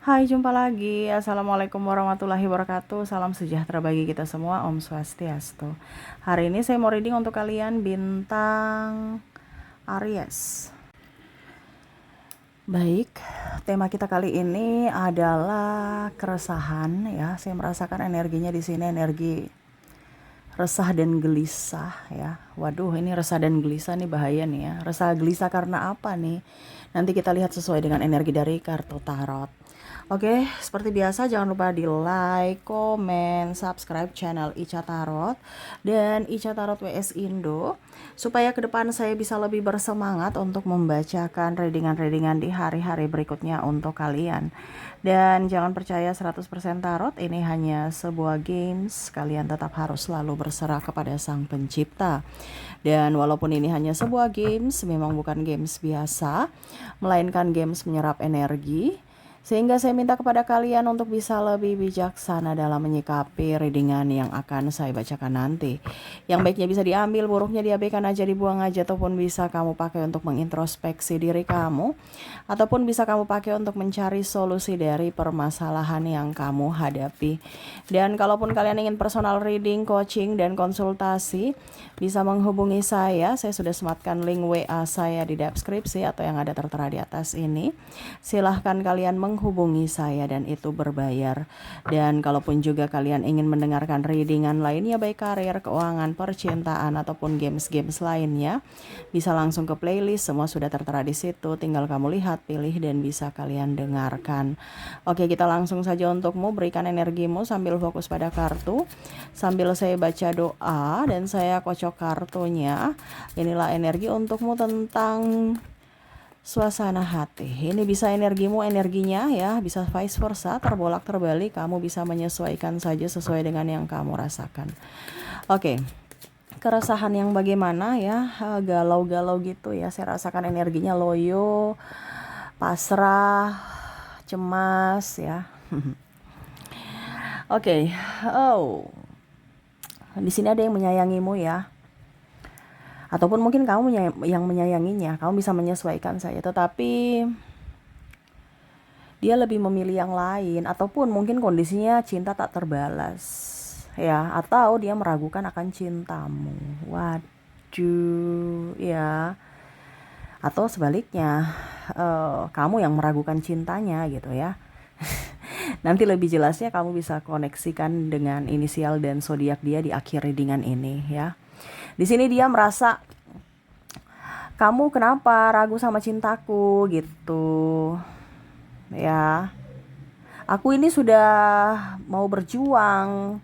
Hai, jumpa lagi. Assalamualaikum warahmatullahi wabarakatuh. Salam sejahtera bagi kita semua. Om Swastiastu. Hari ini saya mau reading untuk kalian bintang Aries. Baik, tema kita kali ini adalah keresahan ya. Saya merasakan energinya di sini energi resah dan gelisah ya. Waduh, ini resah dan gelisah nih bahaya nih ya. Resah gelisah karena apa nih? Nanti kita lihat sesuai dengan energi dari kartu tarot. Oke, seperti biasa jangan lupa di like, komen, subscribe channel Ica Tarot dan Ica Tarot WS Indo supaya ke depan saya bisa lebih bersemangat untuk membacakan readingan-readingan di hari-hari berikutnya untuk kalian. Dan jangan percaya 100% tarot, ini hanya sebuah games, kalian tetap harus selalu berserah kepada Sang Pencipta. Dan walaupun ini hanya sebuah games, memang bukan games biasa, melainkan games menyerap energi. Sehingga saya minta kepada kalian untuk bisa lebih bijaksana dalam menyikapi readingan yang akan saya bacakan nanti. Yang baiknya bisa diambil, buruknya diabaikan aja, dibuang aja, ataupun bisa kamu pakai untuk mengintrospeksi diri kamu, ataupun bisa kamu pakai untuk mencari solusi dari permasalahan yang kamu hadapi. Dan kalaupun kalian ingin personal reading, coaching, dan konsultasi, bisa menghubungi saya. Saya sudah sematkan link WA saya di deskripsi atau yang ada tertera di atas ini. Silahkan kalian menghubungi saya dan itu berbayar. Dan kalaupun juga kalian ingin mendengarkan readingan lainnya baik karir, keuangan, percintaan ataupun games-games lainnya, bisa langsung ke playlist, semua sudah tertera di situ. Tinggal kamu lihat, pilih dan bisa kalian dengarkan. Oke, kita langsung saja untukmu, berikan energimu sambil fokus pada kartu. Sambil saya baca doa dan saya kocok kartunya. Inilah energi untukmu tentang suasana hati. Ini bisa energinya ya, bisa vice versa, terbolak terbalik. Kamu bisa menyesuaikan saja sesuai dengan yang kamu rasakan. Oke, keresahan yang bagaimana ya, galau-galau gitu ya. Saya rasakan energinya loyo, pasrah, cemas ya. Oke, di sini ada yang menyayangimu ya. Ataupun mungkin kamu yang menyayanginya, kamu bisa menyesuaikan saja, tetapi dia lebih memilih yang lain, ataupun mungkin kondisinya cinta tak terbalas ya, atau dia meragukan akan cintamu. Waduh ya, atau sebaliknya kamu yang meragukan cintanya gitu ya. Nanti lebih jelasnya kamu bisa koneksikan dengan inisial dan zodiak dia di akhir readingan ini ya. Di sini dia merasa kamu kenapa ragu sama cintaku gitu. Ya. Aku ini sudah mau berjuang,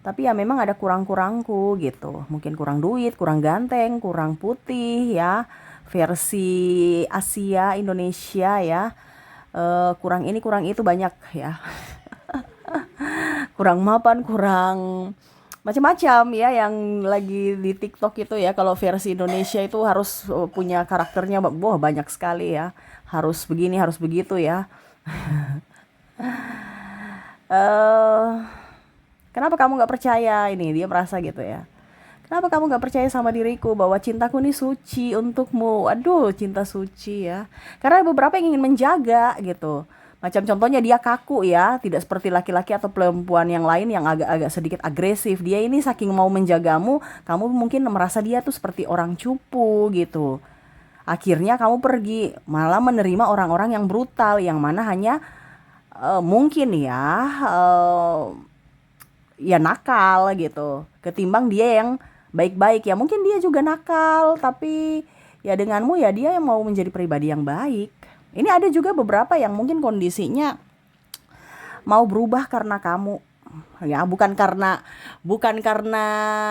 tapi ya memang ada kurang-kurangku gitu. Mungkin kurang duit, kurang ganteng, kurang putih ya. Versi Asia, Indonesia ya. Kurang ini, kurang itu banyak ya. Kurang mapan, kurang macam-macam ya yang lagi di TikTok itu ya. Kalau versi Indonesia itu harus punya karakternya, wah banyak sekali ya. Harus begini, harus begitu ya. eh Kenapa kamu nggak percaya, ini dia merasa gitu ya. Kenapa kamu nggak percaya sama diriku bahwa cintaku ini suci untukmu? Aduh, cinta suci ya. Karena beberapa yang ingin menjaga gitu. Macam contohnya dia kaku ya, tidak seperti laki-laki atau perempuan yang lain yang agak-agak sedikit agresif. Dia ini saking mau menjagamu, kamu mungkin merasa dia tuh seperti orang cupu gitu. Akhirnya kamu pergi, malah menerima orang-orang yang brutal, yang mana hanya mungkin ya nakal gitu. Ketimbang dia yang baik-baik ya, mungkin dia juga nakal, tapi ya denganmu ya dia yang mau menjadi pribadi yang baik. Ini ada juga beberapa yang mungkin kondisinya mau berubah karena kamu ya, bukan karena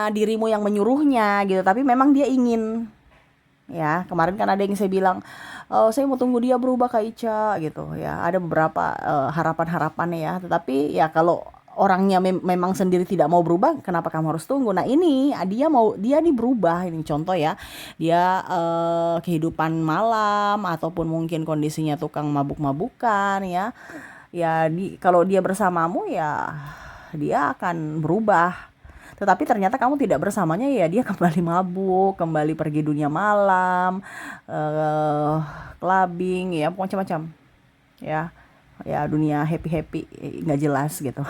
dirimu yang menyuruhnya gitu, tapi memang dia ingin ya. Kemarin kan ada yang saya bilang, oh, saya mau tunggu dia berubah Kak Ica gitu ya. Ada beberapa harapan-harapannya ya, tetapi ya kalau orangnya memang sendiri tidak mau berubah, kenapa kamu harus tunggu? Nah ini dia nih berubah, ini contoh ya. Dia kehidupan malam ataupun mungkin kondisinya tukang mabuk-mabukan ya. Ya kalau dia bersamamu ya dia akan berubah. Tetapi ternyata kamu tidak bersamanya, ya dia kembali mabuk, kembali pergi dunia malam, clubbing ya, macam-macam ya. ya dunia happy nggak jelas gitu.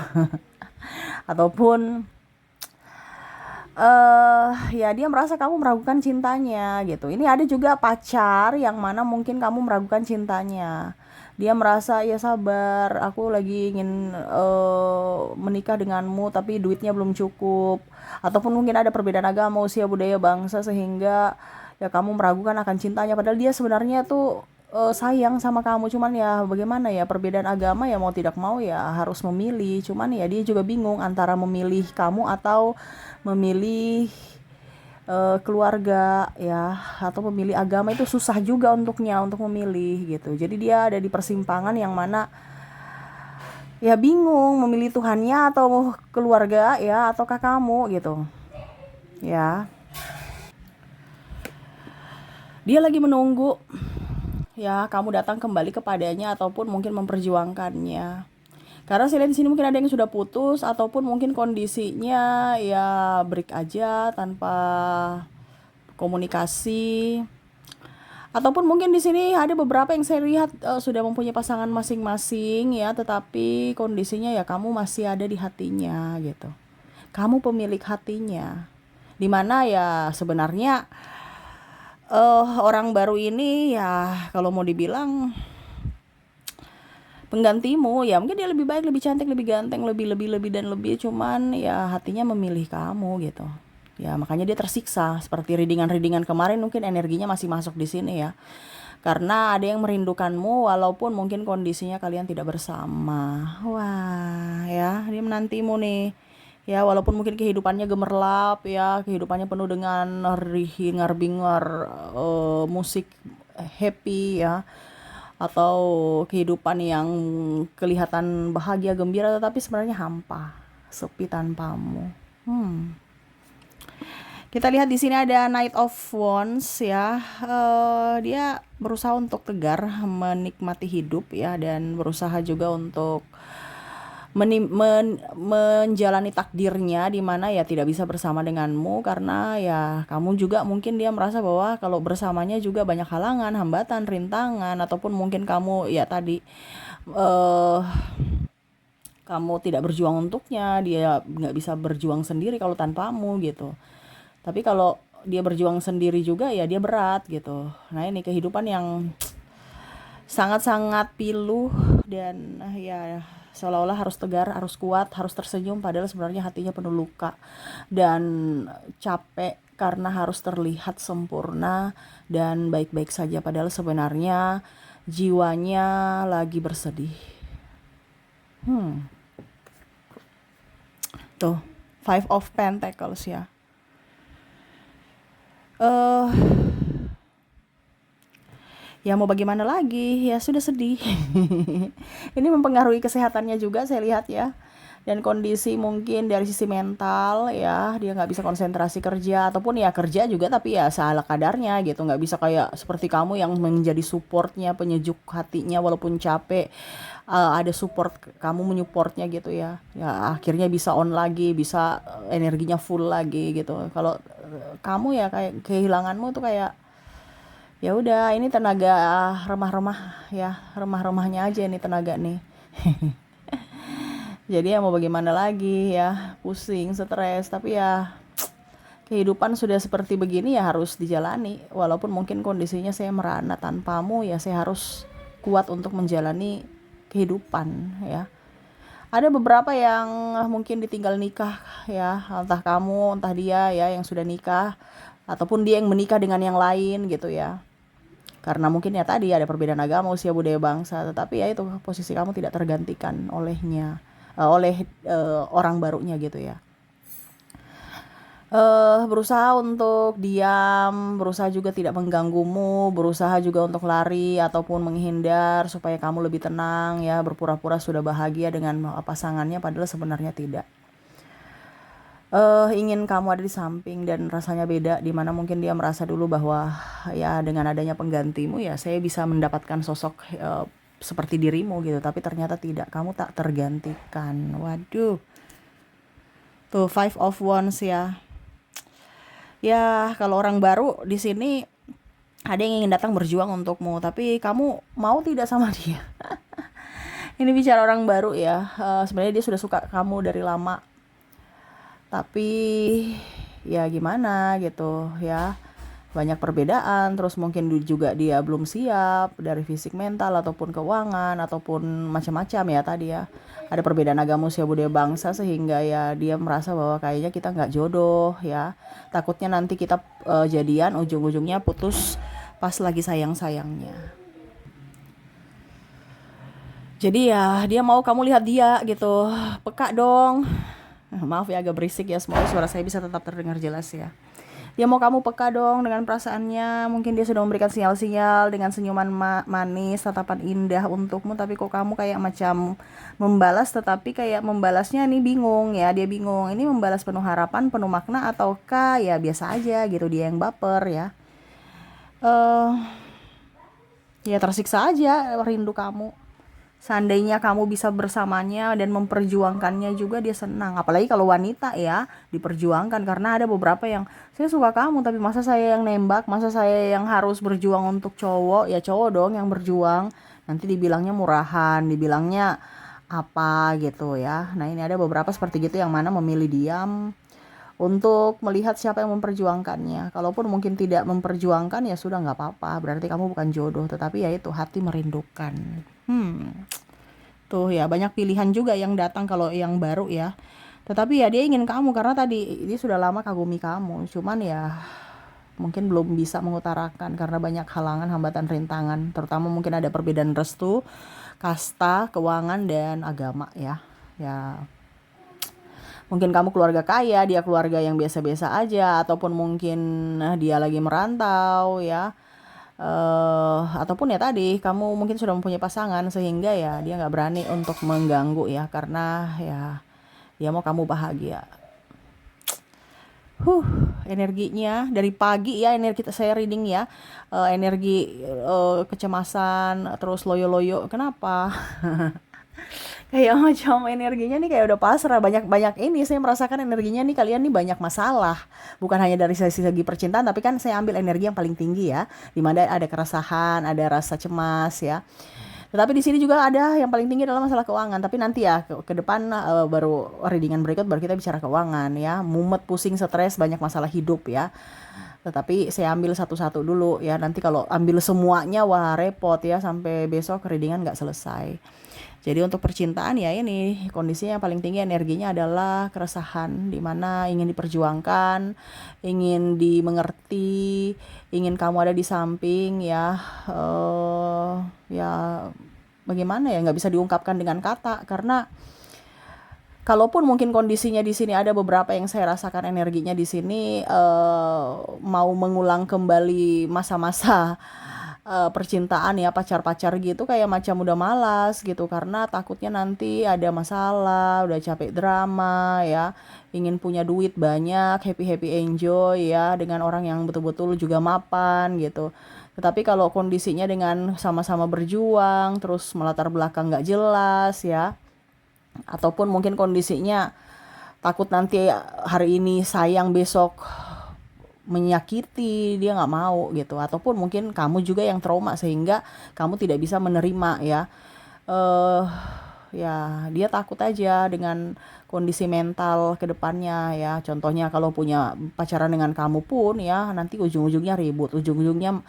Ataupun ya dia merasa kamu meragukan cintanya gitu. Ini ada juga pacar yang mana mungkin kamu meragukan cintanya. Dia merasa ya sabar, aku lagi ingin menikah denganmu tapi duitnya belum cukup. Ataupun mungkin ada perbedaan agama, usia, budaya, bangsa sehingga ya kamu meragukan akan cintanya. Padahal dia sebenarnya tuh sayang sama kamu, cuman ya bagaimana ya, perbedaan agama ya mau tidak mau ya harus memilih. Cuman ya dia juga bingung antara memilih kamu atau memilih keluarga ya, atau memilih agama. Itu susah juga untuknya untuk memilih gitu. Jadi dia ada di persimpangan yang mana ya bingung memilih Tuhannya atau keluarga ya, ataukah kamu gitu ya. Dia lagi menunggu ya kamu datang kembali kepadanya ataupun mungkin memperjuangkannya. Karena saya lihat di sini mungkin ada yang sudah putus ataupun mungkin kondisinya ya break aja tanpa komunikasi. Ataupun mungkin di sini ada beberapa yang saya lihat sudah mempunyai pasangan masing-masing ya, tetapi kondisinya ya kamu masih ada di hatinya gitu. Kamu pemilik hatinya. Dimana ya sebenarnya orang baru ini ya kalau mau dibilang penggantimu ya, mungkin dia lebih baik, lebih cantik, lebih ganteng, lebih dan lebih, cuman ya hatinya memilih kamu gitu. Ya makanya dia tersiksa. Seperti readingan kemarin mungkin energinya masih masuk di sini ya. Karena ada yang merindukanmu walaupun mungkin kondisinya kalian tidak bersama. Wah, ya, dia menantimu nih. Ya, walaupun mungkin kehidupannya gemerlap ya, kehidupannya penuh dengan hingar-bingar musik happy ya, atau kehidupan yang kelihatan bahagia, gembira, tetapi sebenarnya hampa, sepi tanpamu. Kita lihat di sini ada Knight of Wands ya. Dia berusaha untuk tegar, menikmati hidup ya, dan berusaha juga untuk menjalani takdirnya, di mana ya tidak bisa bersama denganmu karena ya kamu juga mungkin dia merasa bahwa kalau bersamanya juga banyak halangan, hambatan, rintangan, ataupun mungkin kamu ya tadi kamu tidak berjuang untuknya, dia nggak bisa berjuang sendiri kalau tanpamu gitu. Tapi kalau dia berjuang sendiri juga ya dia berat gitu. Nah ini kehidupan yang sangat-sangat pilu dan ya seolah-olah harus tegar, harus kuat, harus tersenyum, padahal sebenarnya hatinya penuh luka dan capek karena harus terlihat sempurna dan baik-baik saja, padahal sebenarnya jiwanya lagi bersedih. Tuh, Five of Pentacles ya. Ya mau bagaimana lagi, ya sudah sedih. Ini mempengaruhi kesehatannya juga saya lihat ya. Dan kondisi mungkin dari sisi mental ya, dia nggak bisa konsentrasi kerja, ataupun ya kerja juga tapi ya salah kadarnya gitu, nggak bisa kayak seperti kamu yang menjadi supportnya, penyejuk hatinya walaupun capek. Ada support, kamu menyupportnya gitu ya, ya akhirnya bisa on lagi, bisa energinya full lagi gitu. Kalau kamu ya kayak kehilanganmu tuh kayak ya udah, ini tenaga remah-remah ya, remah-remahnya aja ini tenaga nih. Jadi ya mau bagaimana lagi ya, pusing, stres, tapi ya kehidupan sudah seperti begini ya harus dijalani. Walaupun mungkin kondisinya saya merana tanpamu ya, saya harus kuat untuk menjalani kehidupan ya. Ada beberapa yang mungkin ditinggal nikah ya, entah kamu, entah dia ya yang sudah nikah, ataupun dia yang menikah dengan yang lain gitu ya. Karena mungkin ya tadi ada perbedaan agama, usia, budaya, bangsa, tetapi ya itu posisi kamu tidak tergantikan olehnya, oleh orang barunya gitu ya. Berusaha untuk diam, berusaha juga tidak mengganggumu, berusaha juga untuk lari ataupun menghindar supaya kamu lebih tenang ya, berpura-pura sudah bahagia dengan pasangannya padahal sebenarnya tidak. Ingin kamu ada di samping dan rasanya beda, dimana mungkin dia merasa dulu bahwa ya dengan adanya penggantimu ya saya bisa mendapatkan sosok seperti dirimu gitu, tapi ternyata tidak, kamu tak tergantikan. Waduh, tuh Five of Wands ya. Ya kalau orang baru di sini ada yang ingin datang berjuang untukmu, tapi kamu mau tidak sama dia? Ini bicara orang baru ya. Sebenarnya dia sudah suka kamu dari lama, tapi ya gimana gitu ya, banyak perbedaan. Terus mungkin juga dia belum siap dari fisik, mental, ataupun keuangan, ataupun macam-macam ya tadi ya. Ada perbedaan agama, usia, budaya, bangsa, sehingga ya dia merasa bahwa kayaknya kita nggak jodoh ya. Takutnya nanti kita jadian, ujung-ujungnya putus pas lagi sayang-sayangnya. Jadi ya dia mau kamu lihat dia gitu, peka dong. Maaf ya agak berisik ya, semoga suara saya bisa tetap terdengar jelas ya. Dia mau kamu peka dong dengan perasaannya. Mungkin dia sudah memberikan sinyal-sinyal dengan senyuman manis, tatapan indah untukmu, tapi kok kamu kayak macam membalas, tetapi kayak membalasnya nih bingung ya. Dia bingung, ini membalas penuh harapan, penuh makna, ataukah ya biasa aja gitu, dia yang baper ya. eh Ya tersiksa aja rindu kamu. Seandainya kamu bisa bersamanya dan memperjuangkannya juga, dia senang. Apalagi kalau wanita ya, diperjuangkan. Karena ada beberapa yang, saya suka kamu tapi masa saya yang nembak, masa saya yang harus berjuang untuk cowok. Ya cowok dong yang berjuang. Nanti dibilangnya murahan, dibilangnya apa gitu ya. Nah ini ada beberapa seperti gitu yang mana memilih diam untuk melihat siapa yang memperjuangkannya. Kalaupun mungkin tidak memperjuangkan, ya sudah, nggak apa-apa. Berarti kamu bukan jodoh, tetapi ya itu, hati merindukan. Tuh ya, banyak pilihan juga yang datang kalau yang baru ya. Tetapi ya dia ingin kamu karena tadi dia sudah lama kagumi kamu. Cuman ya mungkin belum bisa mengutarakan karena banyak halangan, hambatan, rintangan. Terutama mungkin ada perbedaan restu, kasta, keuangan, dan agama ya. Ya mungkin kamu keluarga kaya, dia keluarga yang biasa-biasa aja, ataupun mungkin dia lagi merantau ya. Ataupun ya tadi kamu mungkin sudah mempunyai pasangan sehingga ya dia nggak berani untuk mengganggu ya, karena ya dia mau kamu bahagia. Energinya dari pagi ya, energi saya reading ya, energi kecemasan, terus loyo-loyo. Kenapa? Kayak macam energinya nih kayak udah pasrah, banyak ini saya merasakan energinya nih, kalian nih banyak masalah, bukan hanya dari segi percintaan, tapi kan saya ambil energi yang paling tinggi ya, dimana ada keresahan, ada rasa cemas ya. Tetapi di sini juga ada yang paling tinggi adalah masalah keuangan, tapi nanti ya ke depan, baru readingan berikut baru kita bicara keuangan ya. Mumet, pusing, stres, banyak masalah hidup ya. Tetapi saya ambil satu-satu dulu ya, nanti kalau ambil semuanya wah repot ya, sampai besok readingan nggak selesai. Jadi untuk percintaan ya ini kondisinya yang paling tinggi energinya adalah keresahan, di mana ingin diperjuangkan, ingin dimengerti, ingin kamu ada di samping ya. Ya bagaimana ya, nggak bisa diungkapkan dengan kata, karena kalaupun mungkin kondisinya di sini ada beberapa yang saya rasakan energinya di sini, mau mengulang kembali masa-masa percintaan ya, pacar-pacar gitu, kayak macam udah malas gitu, karena takutnya nanti ada masalah, udah capek drama ya, ingin punya duit banyak, happy enjoy ya, dengan orang yang betul-betul juga mapan gitu. Tetapi kalau kondisinya dengan sama-sama berjuang, terus melatar belakang nggak jelas ya, ataupun mungkin kondisinya takut nanti hari ini sayang, besok menyakiti, dia nggak mau gitu, ataupun mungkin kamu juga yang trauma sehingga kamu tidak bisa menerima ya. eh Ya dia takut aja dengan kondisi mental ke depannya ya. Contohnya kalau punya pacaran dengan kamu pun ya, nanti ujung-ujungnya ribut, ujung-ujungnya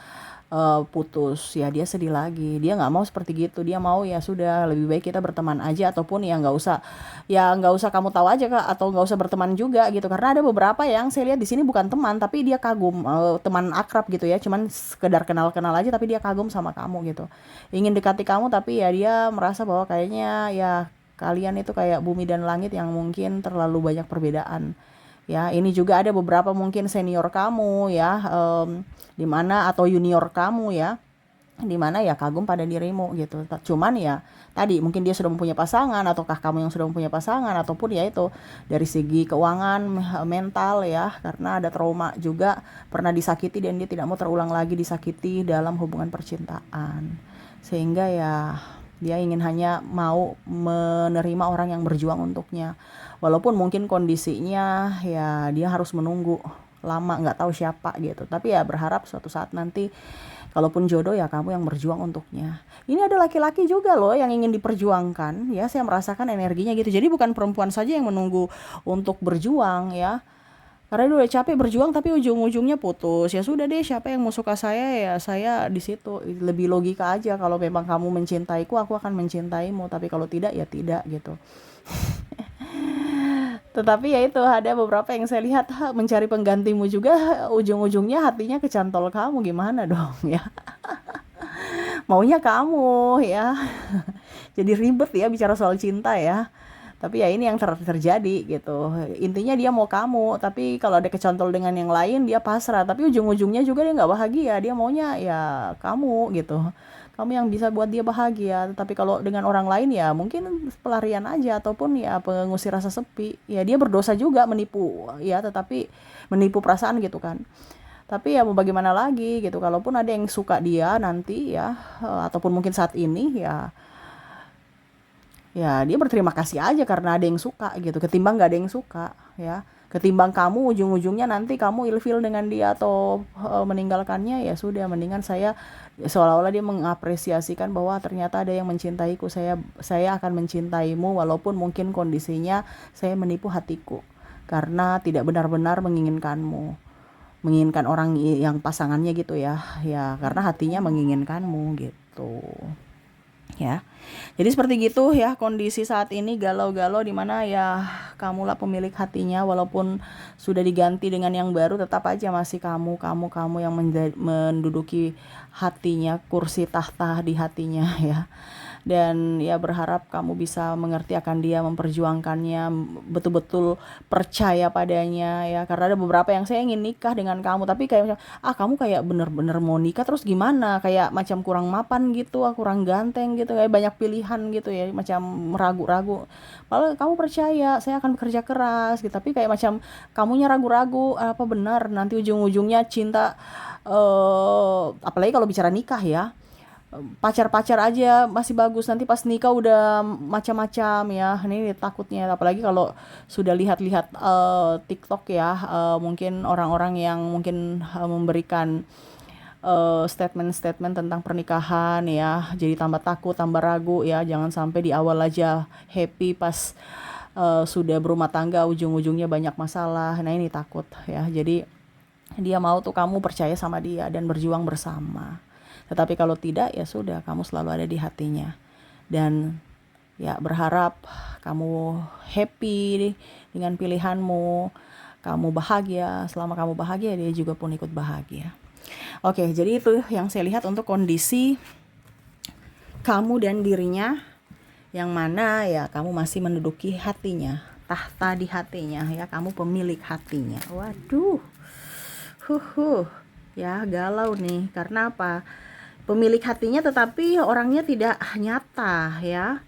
putus ya, dia sedih lagi. Dia nggak mau seperti gitu, dia mau ya sudah, lebih baik kita berteman aja, ataupun ya nggak usah kamu tahu aja Kak, atau nggak usah berteman juga gitu. Karena ada beberapa yang saya lihat di sini bukan teman, tapi dia kagum, teman akrab gitu ya, cuman sekedar kenal-kenal aja, tapi dia kagum sama kamu gitu, ingin dekati kamu, tapi ya dia merasa bahwa kayaknya ya kalian itu kayak bumi dan langit yang mungkin terlalu banyak perbedaan ya. Ini juga ada beberapa mungkin senior kamu ya, di mana, atau junior kamu ya, di mana ya kagum pada dirimu gitu. Cuman ya tadi mungkin dia sudah mempunyai pasangan, ataukah kamu yang sudah mempunyai pasangan, ataupun ya itu dari segi keuangan, mental ya, karena ada trauma juga, pernah disakiti dan dia tidak mau terulang lagi disakiti dalam hubungan percintaan, sehingga ya dia ingin hanya mau menerima orang yang berjuang untuknya, walaupun mungkin kondisinya ya dia harus menunggu lama, nggak tahu siapa gitu. Tapi ya berharap suatu saat nanti Kalaupun jodoh ya kamu yang berjuang untuknya. Ini ada laki-laki juga loh yang ingin diperjuangkan ya, saya merasakan energinya gitu. Jadi bukan perempuan saja yang menunggu untuk berjuang ya. Karena dia udah capek berjuang tapi ujung-ujungnya putus. Ya sudah deh, siapa yang mau suka saya ya saya di situ. Lebih logika aja, kalau memang kamu mencintaiku, aku akan mencintaimu. Tapi kalau tidak ya tidak gitu. Tetapi ya itu ada beberapa yang saya lihat mencari penggantimu juga, ujung-ujungnya hatinya kecantol kamu, gimana dong ya. Maunya kamu ya. Jadi ribet ya bicara soal cinta ya. Tapi ya ini yang terjadi gitu. Intinya dia mau kamu, tapi kalau ada kecantol dengan yang lain dia pasrah. Tapi ujung-ujungnya juga dia nggak bahagia. Dia maunya ya kamu gitu. Kamu yang bisa buat dia bahagia. Tapi kalau dengan orang lain ya mungkin pelarian aja ataupun ya pengusir rasa sepi. Ya dia berdosa juga menipu ya, tetapi menipu perasaan gitu kan. Tapi ya mau bagaimana lagi gitu. Kalaupun ada yang suka dia nanti ya, ataupun mungkin saat ini ya dia berterima kasih aja karena ada yang suka gitu, ketimbang gak ada yang suka ya. Ketimbang kamu ujung-ujungnya nanti kamu ilfil dengan dia atau meninggalkannya, ya sudah mendingan saya seolah-olah dia mengapresiasikan bahwa ternyata ada yang mencintaiku, saya akan mencintaimu walaupun mungkin kondisinya saya menipu hatiku karena tidak benar-benar menginginkanmu, menginginkan orang yang pasangannya gitu ya, ya karena hatinya menginginkanmu gitu ya. Jadi seperti gitu ya kondisi saat ini, galau-galau di mana ya kamulah pemilik hatinya, walaupun sudah diganti dengan yang baru tetap aja masih kamu yang menduduki hatinya, kursi tahta di hatinya ya. Dan ya berharap kamu bisa mengerti akan dia, memperjuangkannya, betul-betul percaya padanya ya. Karena ada beberapa yang saya ingin nikah dengan kamu tapi kayak kamu kayak bener-bener mau nikah terus gimana, kayak macam kurang mapan gitu, kurang ganteng gitu, kayak banyak pilihan gitu ya, macam ragu-ragu. Kalau kamu percaya saya akan bekerja keras gitu, tapi kayak macam kamunya ragu-ragu apa benar nanti ujung-ujungnya cinta. Apalagi kalau bicara nikah ya, pacar-pacar aja masih bagus, nanti pas nikah udah macam-macam ya. Ini takutnya, apalagi kalau sudah lihat-lihat TikTok ya, mungkin orang-orang yang mungkin memberikan statement-statement tentang pernikahan ya, jadi tambah takut, tambah ragu ya. Jangan sampai di awal aja happy, pas sudah berumah tangga ujung-ujungnya banyak masalah. Nah ini takut ya. Jadi dia mau tuh kamu percaya sama dia dan berjuang bersama. Tetapi kalau tidak ya sudah, kamu selalu ada di hatinya. Dan ya berharap kamu happy dengan pilihanmu, kamu bahagia. Selama kamu bahagia dia juga pun ikut bahagia. Oke, jadi itu yang saya lihat untuk kondisi kamu dan dirinya, yang mana ya kamu masih menduduki hatinya, tahta di hatinya ya, kamu pemilik hatinya. Waduh, ya galau nih. Karena apa? Pemilik hatinya tetapi orangnya tidak nyata ya.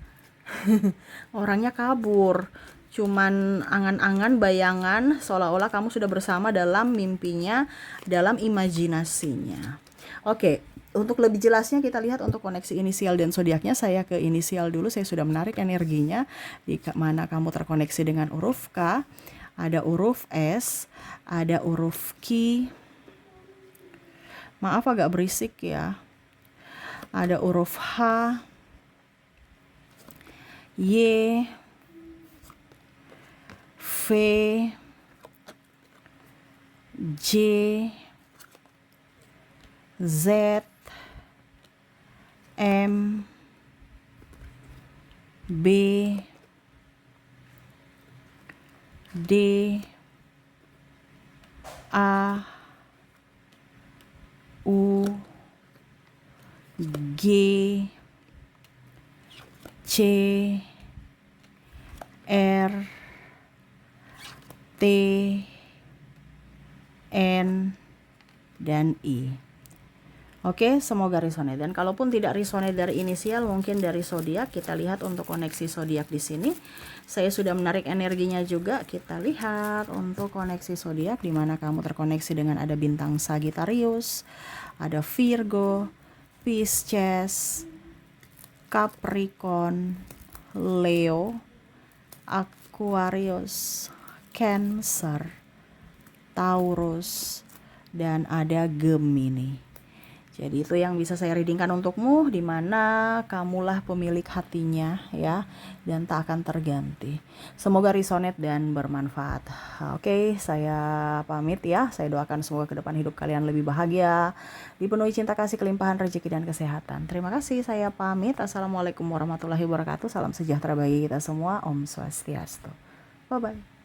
Orangnya kabur, cuman angan-angan, bayangan, seolah-olah kamu sudah bersama dalam mimpinya, dalam imajinasinya. Oke, untuk lebih jelasnya kita lihat untuk koneksi inisial dan zodiaknya. Saya ke inisial dulu, saya sudah menarik energinya di mana kamu terkoneksi dengan huruf K, ada huruf S, ada huruf Q. Maaf agak berisik ya. Ada huruf H, Y, V, J, Z, M, B, D, A, U, G, C, R, T, N, dan I. Oke, semoga resonate. Dan kalaupun tidak resonate dari inisial, mungkin dari zodiak. Kita lihat untuk koneksi zodiak di sini. Saya sudah menarik energinya juga. Kita lihat untuk koneksi zodiak di mana kamu terkoneksi dengan ada bintang Sagittarius, ada Virgo, Pisces, Capricorn, Leo, Aquarius, Cancer, Taurus, dan ada Gemini. Jadi itu yang bisa saya readingkan untukmu, di mana kamulah pemilik hatinya ya, dan tak akan terganti. Semoga resonate dan bermanfaat. Oke, saya pamit ya. Saya doakan semoga ke depan hidup kalian lebih bahagia, dipenuhi cinta kasih, kelimpahan rezeki dan kesehatan. Terima kasih, saya pamit. Assalamualaikum warahmatullahi wabarakatuh. Salam sejahtera bagi kita semua. Om Swastiastu. Bye bye.